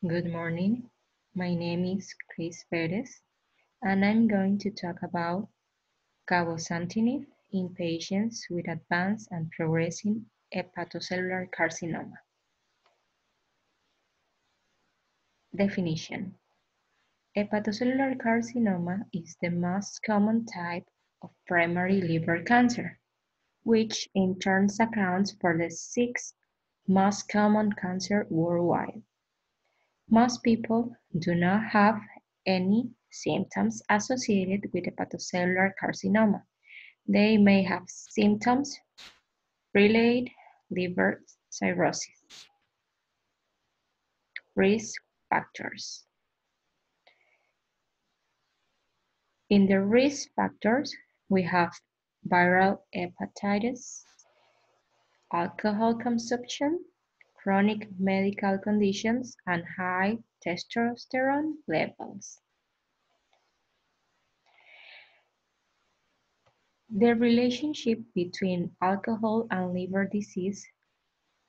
Good morning. My name is Chris Perez, and I'm going to talk about cabozantinib in patients with advanced and progressing hepatocellular carcinoma. Definition: hepatocellular carcinoma is the most common type of primary liver cancer, which in turn accounts for the sixth most common cancer worldwide. Most people do not have any symptoms associated with hepatocellular carcinoma. They may have symptoms related liver cirrhosis. Risk factors. In the risk factors, we have viral hepatitis, alcohol consumption, chronic medical conditions, and high testosterone levels. The relationship between alcohol and liver disease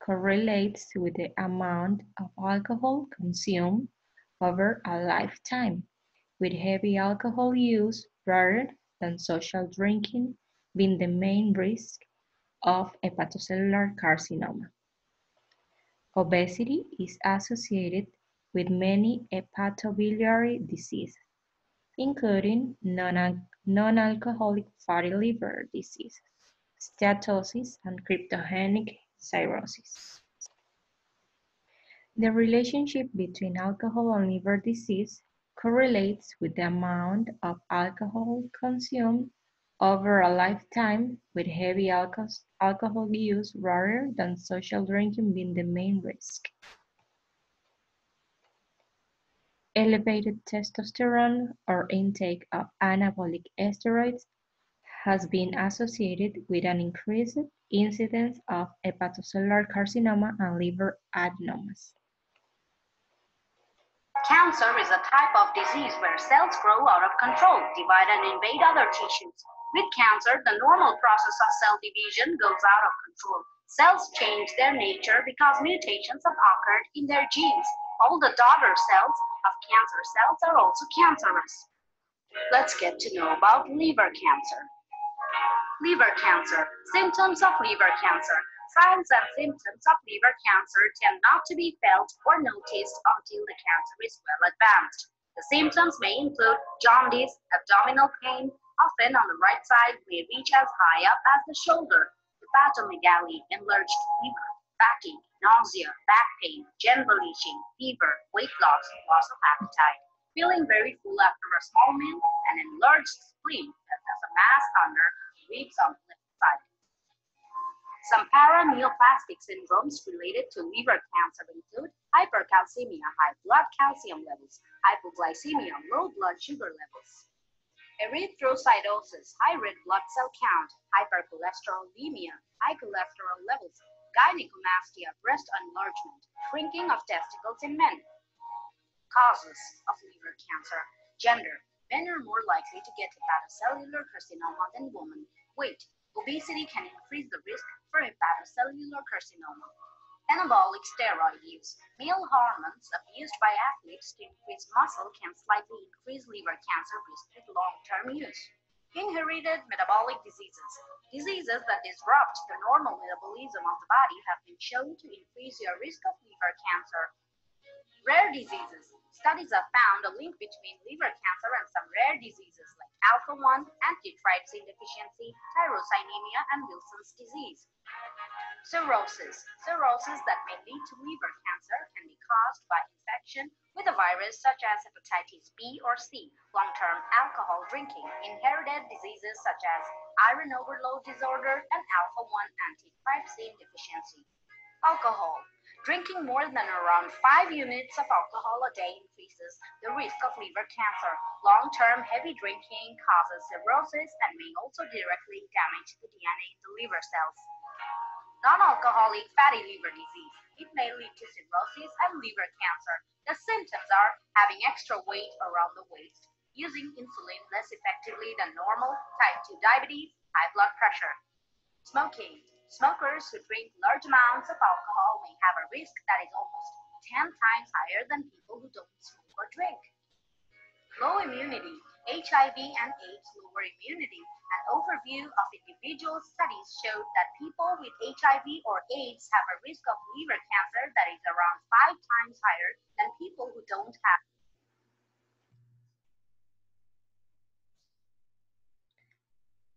correlates with the amount of alcohol consumed over a lifetime, with heavy alcohol use rather than social drinking being the main risk of hepatocellular carcinoma. Obesity is associated with many hepatobiliary diseases, including non-alcoholic fatty liver disease, steatosis, and cryptogenic cirrhosis. The relationship between alcohol and liver disease correlates with the amount of alcohol consumed over a lifetime, with heavy alcohol use rather than social drinking being the main risk. Elevated testosterone or intake of anabolic steroids has been associated with an increased incidence of hepatocellular carcinoma and liver adenomas. Cancer is a type of disease where cells grow out of control, divide and invade other tissues. With cancer, the normal process of cell division goes out of control. Cells change their nature because mutations have occurred in their genes. All the daughter cells of cancer cells are also cancerous. Let's get to know about liver cancer. Liver cancer. Symptoms of liver cancer. Signs and symptoms of liver cancer tend not to be felt or noticed until the cancer is well advanced. The symptoms may include jaundice, abdominal pain, often on the right side, may reach as high up as the shoulder, hepatomegaly, enlarged liver, fatigue, nausea, back pain, general itching, fever, weight loss, loss of appetite, feeling very full after a small meal, and enlarged spleen that has a mass under ribs on the left side. Some paraneoplastic syndromes related to liver cancer include hypercalcemia, high blood calcium levels, hypoglycemia, low blood sugar levels, erythrocytosis, high red blood cell count, hypercholesterolemia, high cholesterol levels, gynecomastia, breast enlargement, shrinking of testicles in men. Causes of liver cancer. Gender. Men are more likely to get hepatocellular carcinoma than women. Weight. Obesity can increase the risk for hepatocellular carcinoma. Anabolic steroid use. Male hormones abused by athletes to increase muscle can slightly increase liver cancer risk with long-term use. Inherited metabolic diseases. Diseases that disrupt the normal metabolism of the body have been shown to increase your risk of liver cancer. Rare diseases. Studies have found a link between liver cancer and some rare diseases like alpha-1 antitrypsin deficiency, tyrosinemia, and Wilson's disease. Cirrhosis. Cirrhosis that may lead to liver cancer can be caused by infection with a virus such as hepatitis B or C, long-term alcohol drinking, inherited diseases such as iron overload disorder, and alpha-1 antitrypsin deficiency. Alcohol. Drinking more than around 5 units of alcohol a day increases the risk of liver cancer. Long-term heavy drinking causes cirrhosis and may also directly damage the DNA in the liver cells. Non-alcoholic fatty liver disease. It may lead to cirrhosis and liver cancer. The symptoms are having extra weight around the waist, using insulin less effectively than normal, type 2 diabetes, high blood pressure. Smoking. Smokers who drink large amounts of alcohol may have a risk that is almost 10 times higher than people who don't smoke or drink. Low immunity, HIV and AIDS lower immunity. An overview of individual studies showed that people with HIV or AIDS have a risk of liver cancer that is around 5 times higher than people who don't have.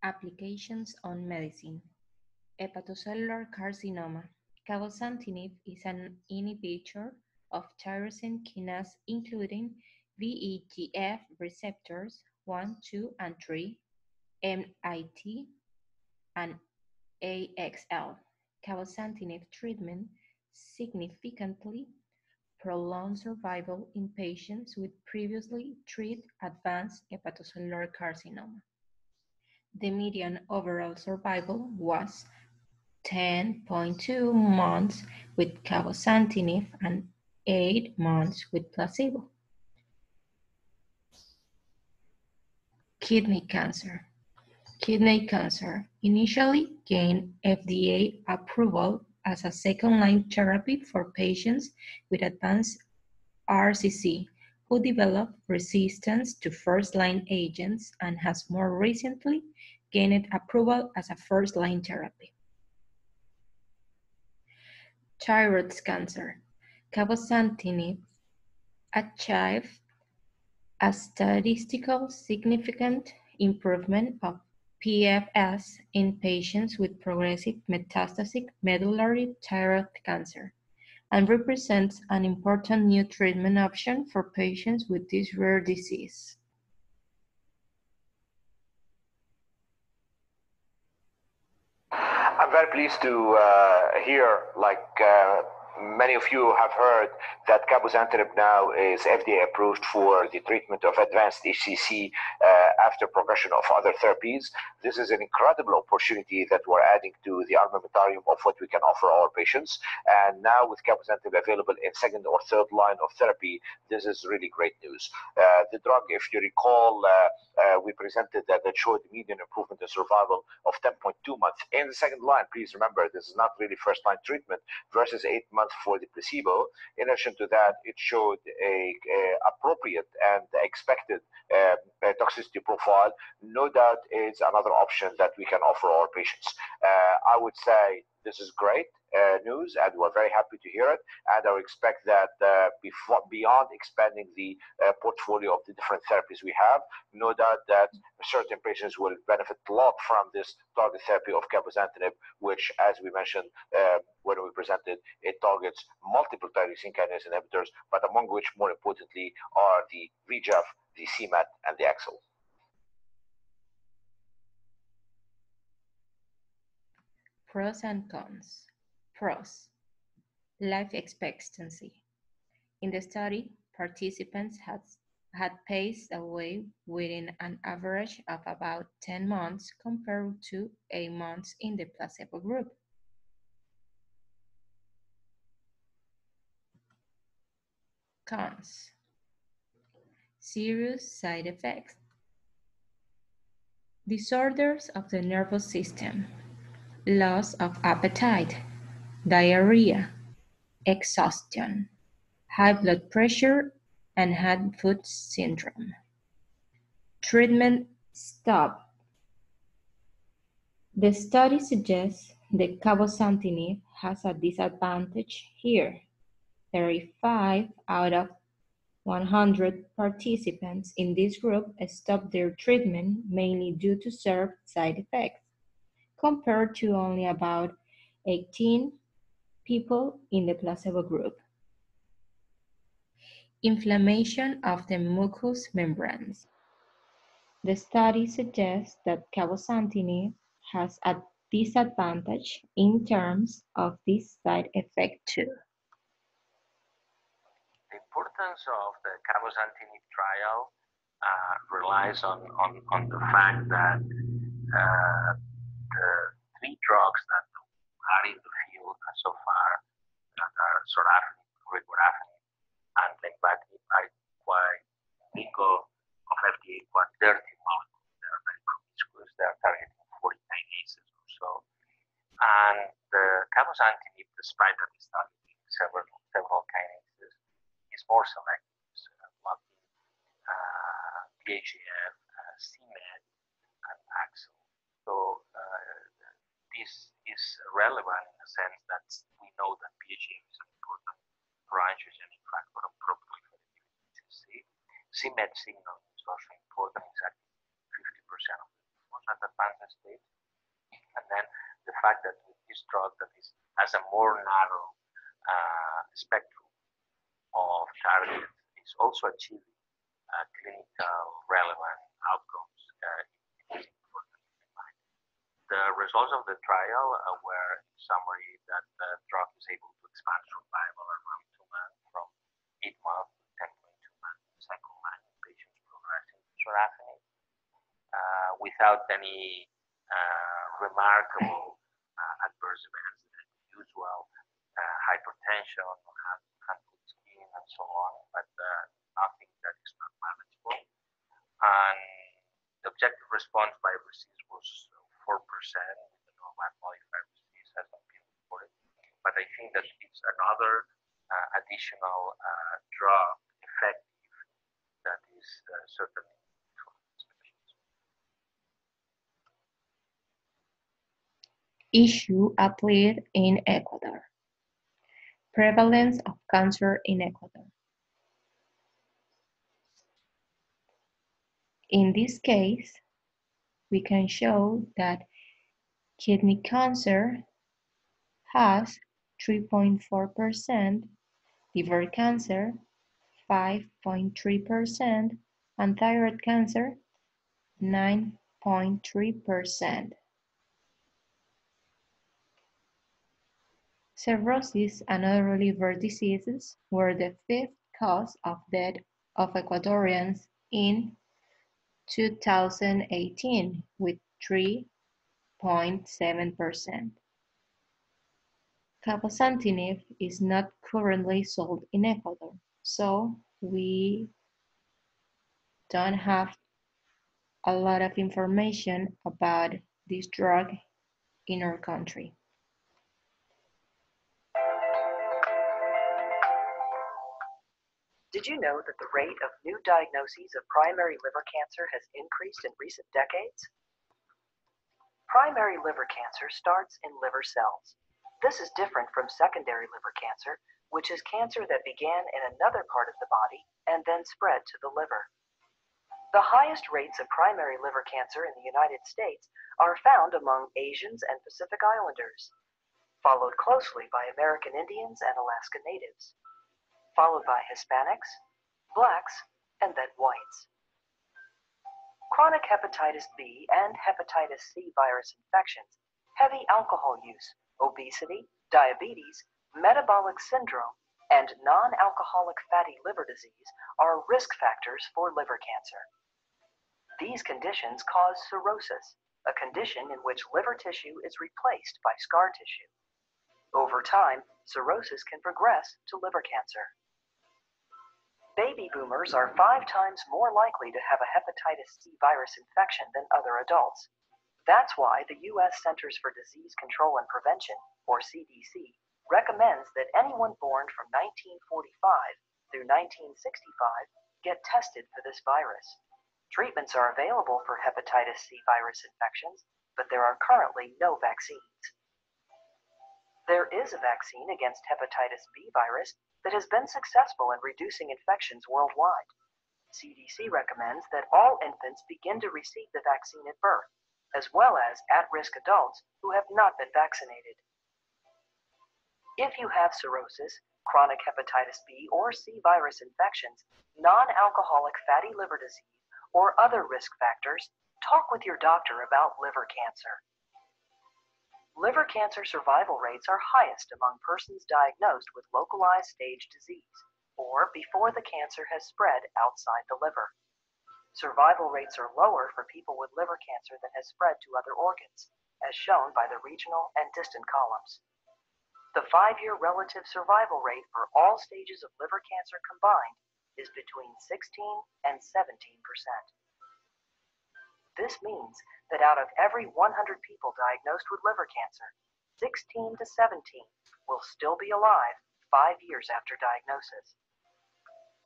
Applications on medicine. Hepatocellular carcinoma. Cabozantinib is an inhibitor of tyrosine kinase including VEGF receptors 1, 2, and 3, MIT, and AXL. Cabozantinib treatment significantly prolongs survival in patients with previously treated advanced hepatocellular carcinoma. The median overall survival was 10.2 months with cabozantinib and 8 months with placebo. Kidney cancer. Kidney cancer initially gained FDA approval as a second-line therapy for patients with advanced RCC who develop resistance to first-line agents and has more recently gained approval as a first-line therapy. Thyroid cancer. Cabozantinib achieved a statistically significant improvement of PFS in patients with progressive metastatic medullary thyroid cancer and represents an important new treatment option for patients with this rare disease. I'm very pleased to hear, many of you have heard, that cabozantinib now is FDA approved for the treatment of advanced HCC after progression of other therapies. This is an incredible opportunity that we're adding to the armamentarium of what we can offer our patients. And now with cabozantinib available in second or third line of therapy, this is really great news. The drug, if you recall, we presented that showed median improvement in survival of 10.2 months in the second line. Please remember, this is not really first line treatment versus 8 months for the placebo. In addition to that, it showed a appropriate and expected toxicity profile. No doubt it's another option that we can offer our patients. I would say this is great news, and we're very happy to hear it. And I expect that beyond expanding the portfolio of the different therapies we have, no doubt that certain patients will benefit a lot from this target therapy of cabozantinib, which, as we mentioned when we presented, it targets multiple tyrosine kinase inhibitors, but among which, more importantly, are the VEGF, the CMAT, and the AXL. Pros and cons. Pros. Life expectancy. In the study, participants had passed away within an average of about 10 months compared to 8 months in the placebo group. Cons. Serious side effects. Disorders of the nervous system. Loss of appetite, diarrhea, exhaustion, high blood pressure, and hand-foot syndrome. Treatment stop. The study suggests that cabozantinib has a disadvantage here. 35 out of 100 participants in this group stopped their treatment mainly due to observed side effects, compared to only about 18 people in the placebo group. Inflammation of the mucous membranes. The study suggests that cabozantinib has a disadvantage in terms of this side effect too. The importance of the cabozantinib trial relies on the fact that the three drugs that are in the field so far, that are sorafenib, regorafenib, and lenvatinib, are quite typical of FDA 130 molecules. They are very promiscuous. They are targeting 40 kinases or so. And the cabozantinib, despite that it's targeting several kinases, more selective, blocking PHF, CMET, and AXL. So this is relevant in the sense that we know that PHF is an important pro-angiogenic factor of proliferative disease. CMET signal is also important, exactly 50% of the most advanced stage. And then the fact that with this drug that has a more narrow spectrum of target is also achieving clinical relevant outcomes. It is important to keep in mind. The results of the trial were, in summary, that the drug is able to expand survival around 2 months, from 8 months to 10.2 months in second line in patients progressing to sorafenib, without any remarkable adverse events, the usual hypertension, hand-foot skin, and so on, but nothing that is not manageable. And the objective response by RECIST was 4%, with the normal modified RECIST has not been reported. But I think that it's another additional drug effective that is certainly for these patients. Issue applied in Ecuador. Prevalence of cancer in Ecuador. In this case, we can show that kidney cancer has 3.4%, liver cancer 5.3%, and thyroid cancer 9.3%. Cirrhosis and other liver diseases were the fifth cause of death of Ecuadorians in 2018, with 3.7%. Cabozantinib is not currently sold in Ecuador, so we don't have a lot of information about this drug in our country. Did you know that the rate of new diagnoses of primary liver cancer has increased in recent decades? Primary liver cancer starts in liver cells. This is different from secondary liver cancer, which is cancer that began in another part of the body and then spread to the liver. The highest rates of primary liver cancer in the United States are found among Asians and Pacific Islanders, followed closely by American Indians and Alaska Natives, followed by Hispanics, Blacks, and then whites. Chronic hepatitis B and hepatitis C virus infections, heavy alcohol use, obesity, diabetes, metabolic syndrome, and non-alcoholic fatty liver disease are risk factors for liver cancer. These conditions cause cirrhosis, a condition in which liver tissue is replaced by scar tissue. Over time, cirrhosis can progress to liver cancer. Baby boomers are 5 times more likely to have a hepatitis C virus infection than other adults. That's why the U.S. Centers for Disease Control and Prevention, or CDC, recommends that anyone born from 1945 through 1965 get tested for this virus. Treatments are available for hepatitis C virus infections, but there are currently no vaccines. There is a vaccine against hepatitis B virus that has been successful in reducing infections worldwide. CDC recommends that all infants begin to receive the vaccine at birth, as well as at-risk adults who have not been vaccinated. If you have cirrhosis, chronic hepatitis B or C virus infections, non-alcoholic fatty liver disease, or other risk factors, talk with your doctor about liver cancer. Liver cancer survival rates are highest among persons diagnosed with localized stage disease, or before the cancer has spread outside the liver. Survival rates are lower for people with liver cancer that has spread to other organs, as shown by the regional and distant columns. The 5-year relative survival rate for all stages of liver cancer combined is between 16 and 17%. This means that out of every 100 people diagnosed with liver cancer, 16 to 17 will still be alive 5 years after diagnosis.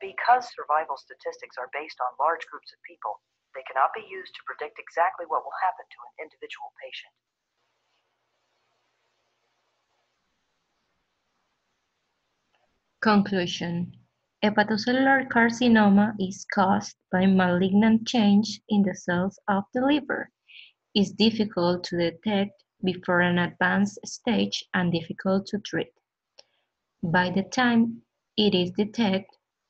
Because survival statistics are based on large groups of people, they cannot be used to predict exactly what will happen to an individual patient. Conclusion. Hepatocellular carcinoma is caused by malignant change in the cells of the liver. Is difficult to detect before an advanced stage and difficult to treat. By the time it is detected,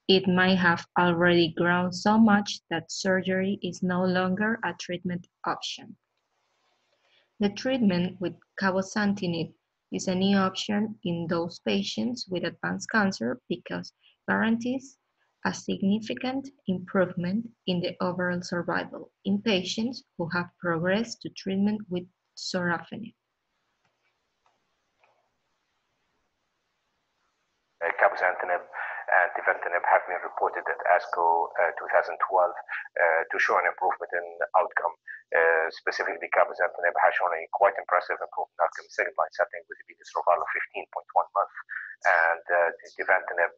it might have already grown so much that surgery is no longer a treatment option. The treatment with cabozantinib is a new option in those patients with advanced cancer because guarantees a significant improvement in the overall survival in patients who have progressed to treatment with sorafenib. Cabozantinib and tivantinib have been reported at ASCO 2012 to show an improvement in outcome. Specifically, cabozantinib has shown a quite impressive improvement in outcome in second-line setting with a median survival of 15.1 months. And the tivantinib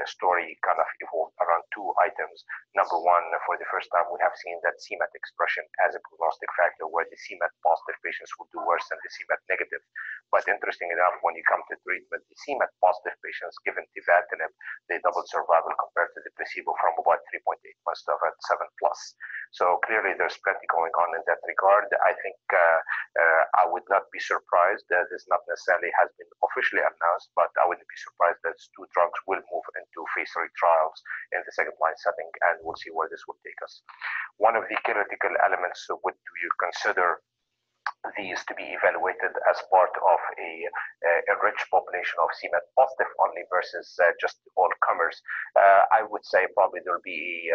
story kind of evolved around two items. Number one, for the first time, we have seen that CMET expression as a prognostic factor, where the CMET positive patients will do worse than the CMET negative. But interesting enough, when you come to treatment, the CMET positive patients given tivantinib, they doubled survival compared to the placebo from about 3.8 months to about 7+. So clearly, there's plenty going on in that regard. I think I would not be surprised that this not necessarily has been officially announced, but I wouldn't be surprised that two drugs will move into phase 3 trials in the second-line setting, and we'll see where this will take us. One of the critical elements would you consider these to be evaluated as part of a rich population of CMET positive only versus just all comers. I would say probably there will be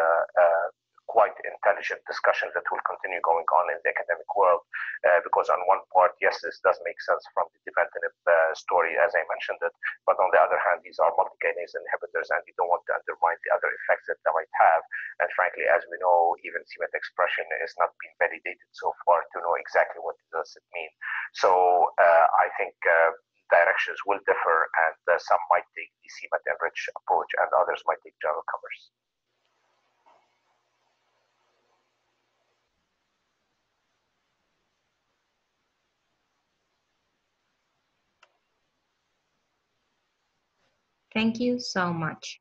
quite intelligent discussion that will continue going on in the academic world because on one part, yes, this does make sense from the tivantinib story as I mentioned it, but on the other hand, these are multi-kinase inhibitors and you don't want to undermine the other effects that they might have. And frankly, as we know, even CMET expression is not being validated so far to know exactly what does it mean. So I think directions will differ and some might take the CMET enriched approach and others might take general comers. Thank you so much.